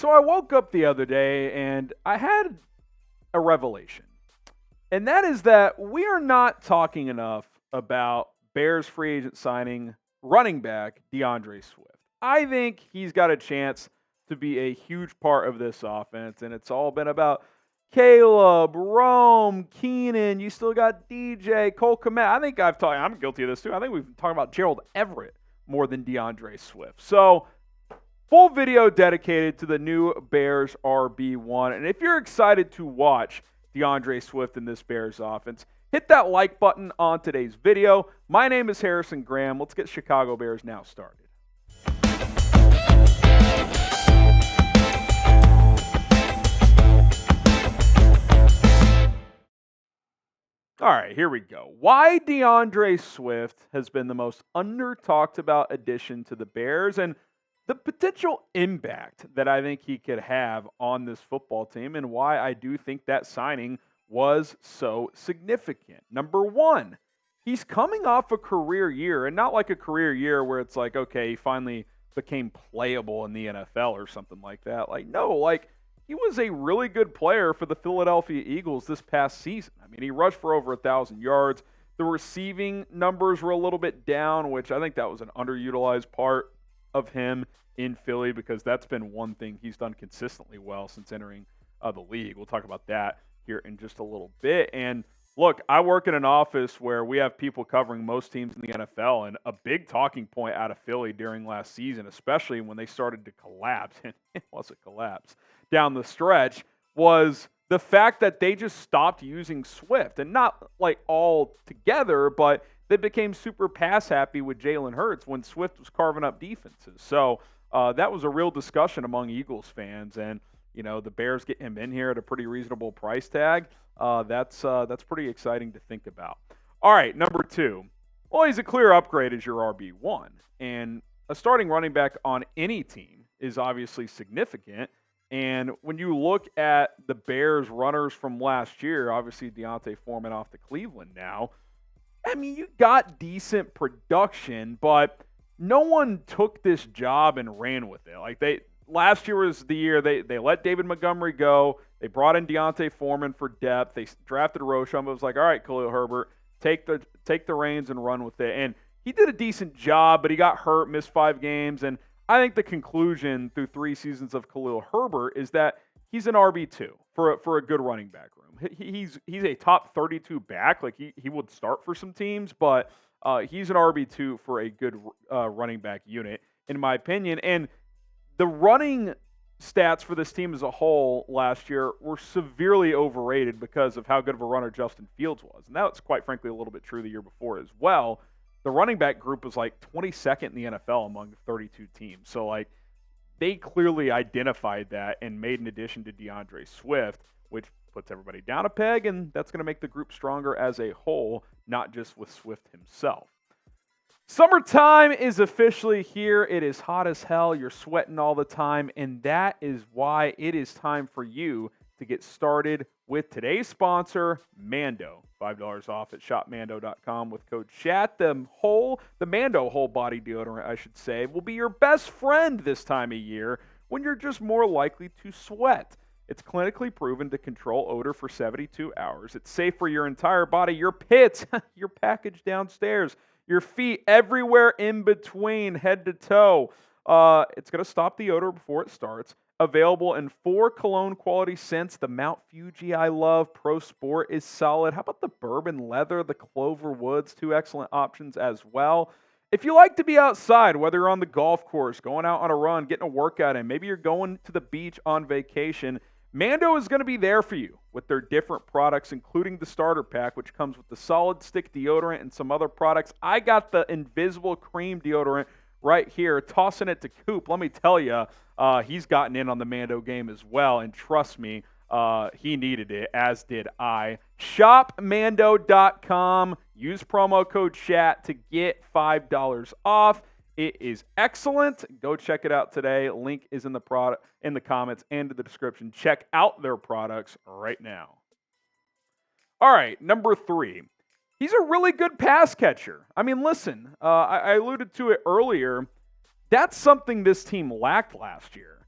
So I woke up the other day and I had a revelation. And that is that we are not talking enough about Bears free agent signing running back DeAndre Swift. I think he's got a chance to be a huge part of this offense, and it's all been about Caleb, Rome, Keenan. You still got DJ, Cole Kmet. I'm guilty of this too. I think we've been talking about Gerald Everett more than DeAndre Swift. So, full video dedicated to the new Bears RB1. And if you're excited to watch DeAndre Swift in this Bears offense, hit that like button on today's video. My name is Harrison Graham. Let's get Chicago Bears Now started. All right, here we go. Why DeAndre Swift has been the most under-talked about addition to the Bears and the potential impact that I think he could have on this football team and why I do think that signing was so significant. Number one, he's coming off a career year, and not like a career year where it's like, okay, he finally became playable in the NFL or something like that. He was a really good player for the Philadelphia Eagles this past season. I mean, he rushed for over 1,000 yards. The receiving numbers were a little bit down, which I think that was an underutilized part of him in Philly because that's been one thing he's done consistently well since entering the league. We'll talk about that here in just a little bit. And look, I work in an office where we have people covering most teams in the NFL, and a big talking point out of Philly during last season, especially when they started to collapse, and it was a collapse down the stretch, was the fact that they just stopped using Swift. And not like all together, but they became super pass happy with Jalen Hurts when Swift was carving up defenses. So that was a real discussion among Eagles fans. And, you know, the Bears get him in here at a pretty reasonable price tag. That's pretty exciting to think about. All right, number two. Well, he's a clear upgrade as your RB1. And a starting running back on any team is obviously significant. And when you look at the Bears runners from last year, obviously Deontay Foreman off to Cleveland now, I mean, you got decent production, but no one took this job and ran with it. Last year was the year they let David Montgomery go. They brought in Deontay Foreman for depth. They drafted Roschon, but it was like, all right, Khalil Herbert, take the reins and run with it. And he did a decent job, but he got hurt, missed 5 games, and I think the conclusion through 3 seasons of Khalil Herbert is that he's an RB2 for a good running back room. He's a top 32 back. Like he would start for some teams, but he's an RB2 for a good running back unit, in my opinion. And the running stats for this team as a whole last year were severely overrated because of how good of a runner Justin Fields was. And that's quite frankly a little bit true the year before as well. The running back group was like 22nd in the NFL among 32 teams. So, they clearly identified that and made an addition to DeAndre Swift, which puts everybody down a peg, and that's going to make the group stronger as a whole, not just with Swift himself. Summertime is officially here. It is hot as hell. You're sweating all the time, and that is why it is time for you to get started with today's sponsor, Mando. $5 off at shopmando.com with code CHAT. The Mando whole body deodorant, I should say, will be your best friend this time of year when you're just more likely to sweat. It's clinically proven to control odor for 72 hours. It's safe for your entire body, your pits, your package downstairs, your feet, everywhere in between, head to toe. It's going to stop the odor before it starts. Available in 4 cologne quality scents. The Mount Fuji I love. Pro Sport is solid. How about the Bourbon Leather, the Clover Woods? 2 excellent options as well. If you like to be outside, whether you're on the golf course, going out on a run, getting a workout in, maybe you're going to the beach on vacation, Mando is going to be there for you with their different products, including the starter pack, which comes with the solid stick deodorant and some other products. I got the invisible cream deodorant right here, tossing it to Coop. Let me tell you, he's gotten in on the Mando game as well, and trust me, he needed it, as did I. ShopMando.com. Use promo code CHAT to get $5 off. It is excellent. Go check it out today. Link is in the comments and in the description. Check out their products right now. All right, number 3. He's a really good pass catcher. I mean, listen, I alluded to it earlier. That's something this team lacked last year.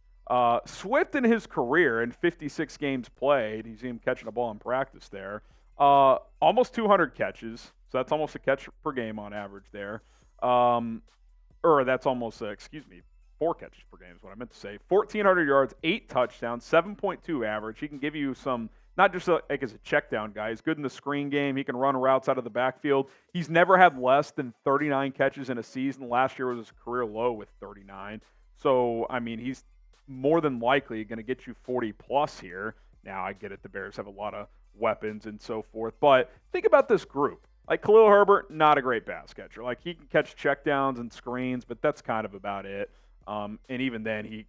Swift in his career, in 56 games played, you see him catching a ball in practice there, almost 200 catches. So that's almost a catch per game on average there. Or that's almost, 4 catches per game is what I meant to say. 1,400 yards, 8 touchdowns, 7.2 average. He can give you some, not just like as a check down guy. He's good in the screen game. He can run routes out of the backfield. He's never had less than 39 catches in a season. Last year was his career low with 39. So, I mean, he's more than likely going to get you 40 plus here. Now, I get it. The Bears have a lot of weapons and so forth. But think about this group. Like Khalil Herbert, not a great pass catcher. Like he can catch checkdowns and screens, but that's kind of about it. And even then, he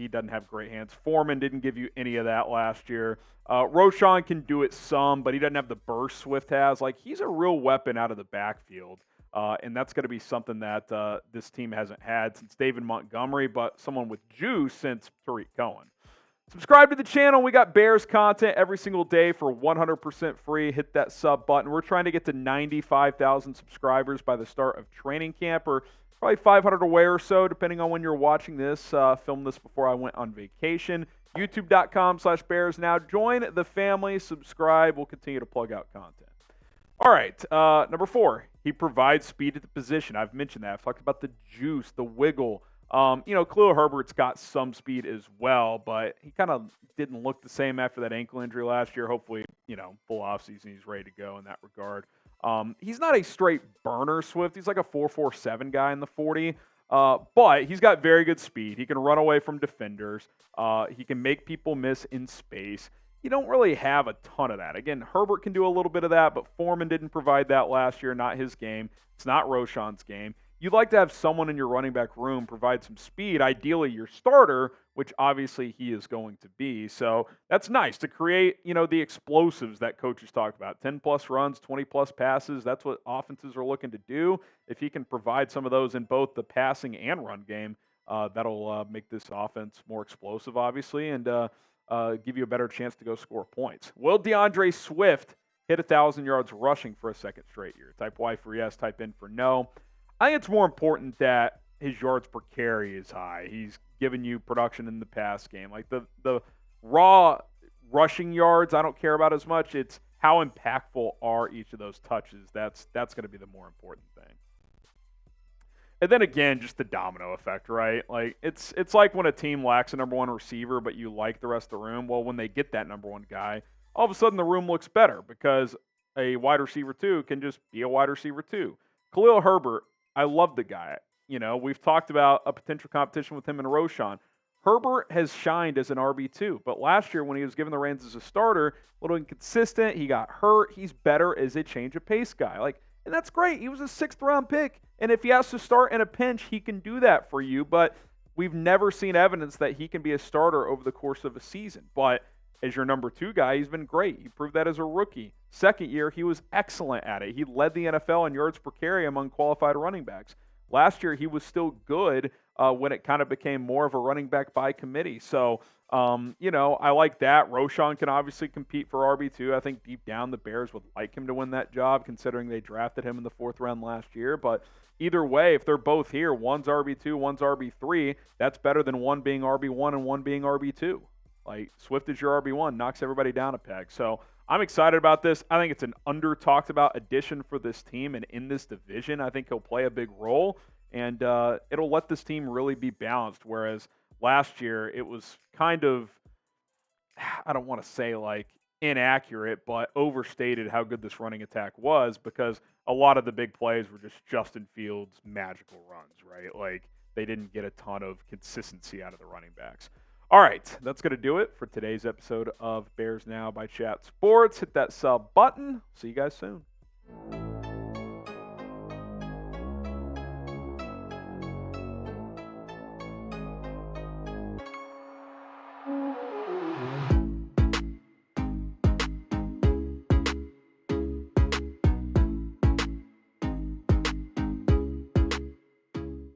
doesn't have great hands. Foreman didn't give you any of that last year. Roschon can do it some, but he doesn't have the burst Swift has. Like he's a real weapon out of the backfield, and that's going to be something that this team hasn't had since David Montgomery, but someone with juice since Tariq Cohen. Subscribe to the channel. We got Bears content every single day for 100% free. Hit that sub button. We're trying to get to 95,000 subscribers by the start of training camp, or probably 500 away or so, depending on when you're watching this. Filmed this before I went on vacation. YouTube.com/Bears now. Join the family. Subscribe. We'll continue to plug out content. All right. Number 4, he provides speed at the position. I've mentioned that. I've talked about the juice, the wiggle. Khalil Herbert's got some speed as well, but he kind of didn't look the same after that ankle injury last year. Hopefully, full offseason, he's ready to go in that regard. He's not a straight burner Swift. He's like a 4.47 guy in the 40, but he's got very good speed. He can run away from defenders. He can make people miss in space. You don't really have a ton of that. Again, Herbert can do a little bit of that, but Foreman didn't provide that last year. Not his game. It's not Roschon's game. You'd like to have someone in your running back room provide some speed, ideally your starter, which obviously he is going to be. So that's nice to create, the explosives that coaches talk about. 10-plus runs, 20-plus passes. That's what offenses are looking to do. If he can provide some of those in both the passing and run game, that'll make this offense more explosive, obviously, and give you a better chance to go score points. Will DeAndre Swift hit 1,000 yards rushing for a second straight year? Type Y for yes, type in for no. I think it's more important that his yards per carry is high. He's given you production in the pass game. Like the raw rushing yards, I don't care about as much. It's how impactful are each of those touches. That's going to be the more important thing. And then again, just the domino effect, right? Like it's like when a team lacks a number 1 receiver, but you like the rest of the room. Well, when they get that number 1 guy, all of a sudden the room looks better because a wide receiver 2 can just be a wide receiver 2. Khalil Herbert, I love the guy. We've talked about a potential competition with him and Roschon. Herbert has shined as an RB2, but last year when he was given the reins as a starter, a little inconsistent, he got hurt. He's better as a change of pace guy. And that's great. He was a 6th-round pick, and if he has to start in a pinch, he can do that for you, but we've never seen evidence that he can be a starter over the course of a season. But as your number 2 guy, he's been great. He proved that as a rookie. Second year, he was excellent at it. He led the NFL in yards per carry among qualified running backs. Last year, he was still good when it kind of became more of a running back by committee. So, I like that. Roschon can obviously compete for RB2. I think deep down the Bears would like him to win that job, considering they drafted him in the 4th round last year. But either way, if they're both here, one's RB2, one's RB3, that's better than one being RB1 and one being RB2. Like, Swift is your RB1, knocks everybody down a peg. So I'm excited about this. I think it's an under-talked-about addition for this team, and in this division, I think he'll play a big role, and it'll let this team really be balanced, whereas last year it was kind of, I don't want to say like inaccurate, but overstated how good this running attack was because a lot of the big plays were just Justin Fields' magical runs, right? Like, they didn't get a ton of consistency out of the running backs. All right, that's going to do it for today's episode of Bears Now by Chat Sports. Hit that sub button. See you guys soon.